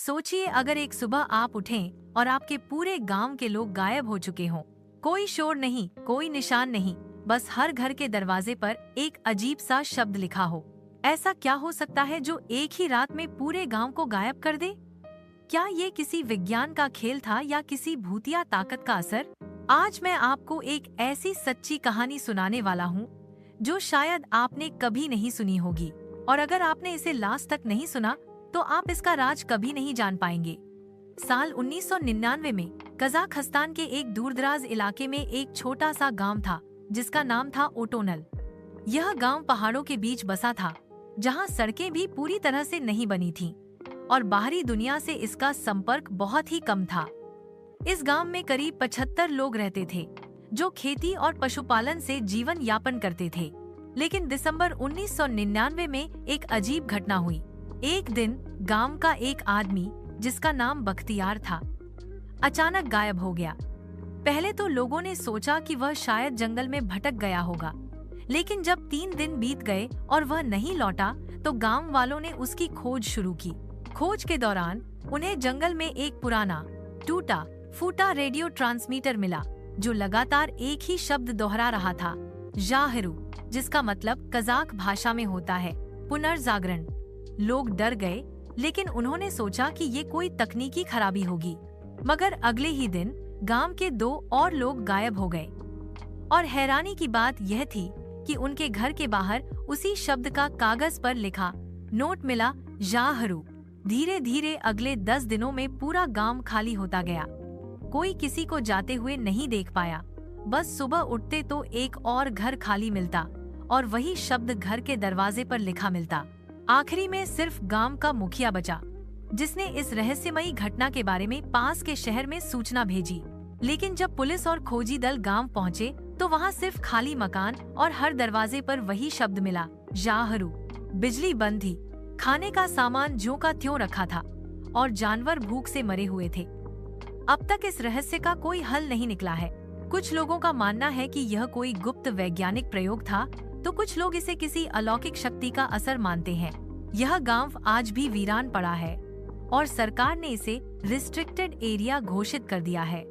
सोचिए अगर एक सुबह आप उठें और आपके पूरे गांव के लोग गायब हो चुके हों। कोई शोर नहीं, कोई निशान नहीं, बस हर घर के दरवाजे पर एक अजीब सा शब्द लिखा हो। ऐसा क्या हो सकता है जो एक ही रात में पूरे गांव को गायब कर दे? क्या ये किसी विज्ञान का खेल था या किसी भूतिया ताकत का असर? आज मैं आपको एक ऐसी सच्ची कहानी सुनाने वाला हूँ जो शायद आपने कभी नहीं सुनी होगी, और अगर आपने इसे लास्ट तक नहीं सुना तो आप इसका राज कभी नहीं जान पाएंगे। साल 1999 में कजाकिस्तान के एक दूरदराज इलाके में एक छोटा सा गांव था जिसका नाम था ओटोनल। यह गांव पहाड़ों के बीच बसा था, जहां सड़कें भी पूरी तरह से नहीं बनी थीं और बाहरी दुनिया से इसका संपर्क बहुत ही कम था। इस गांव में करीब 75 लोग रहते थे जो खेती और पशुपालन से जीवन यापन करते थे। लेकिन दिसंबर 1999 में एक अजीब घटना हुई। एक दिन गांव का एक आदमी जिसका नाम बख्तियार था अचानक गायब हो गया। पहले तो लोगों ने सोचा कि वह शायद जंगल में भटक गया होगा, लेकिन जब 3 दिन बीत गए और वह नहीं लौटा तो गांव वालों ने उसकी खोज शुरू की। खोज के दौरान उन्हें जंगल में एक पुराना टूटा फूटा रेडियो ट्रांसमीटर मिला जो लगातार एक ही शब्द दोहरा रहा था, जाहिरू, जिसका मतलब कजाक भाषा में होता है पुनर्जागरण। लोग डर गए, लेकिन उन्होंने सोचा कि ये कोई तकनीकी खराबी होगी। मगर अगले ही दिन गांव के 2 और लोग गायब हो गए, और हैरानी की बात यह थी कि उनके घर के बाहर उसी शब्द का कागज पर लिखा नोट मिला, जाहरू। धीरे धीरे अगले 10 दिनों में पूरा गांव खाली होता गया। कोई किसी को जाते हुए नहीं देख पाया। बस सुबह उठते तो एक और घर खाली मिलता और वही शब्द घर के दरवाजे पर लिखा मिलता। आखिरी में सिर्फ गांव का मुखिया बचा, जिसने इस रहस्यमयी घटना के बारे में पास के शहर में सूचना भेजी। लेकिन जब पुलिस और खोजी दल गांव पहुंचे तो वहां सिर्फ खाली मकान और हर दरवाजे पर वही शब्द मिला, जाहरू। बिजली बंद थी, खाने का सामान ज्यों का त्यों रखा था और जानवर भूख से मरे हुए थे। अब तक इस रहस्य का कोई हल नहीं निकला है। कुछ लोगों का मानना है कि यह कोई गुप्त वैज्ञानिक प्रयोग था, तो कुछ लोग इसे किसी अलौकिक शक्ति का असर मानते हैं। यह गांव आज भी वीरान पड़ा है और सरकार ने इसे रिस्ट्रिक्टेड एरिया घोषित कर दिया है।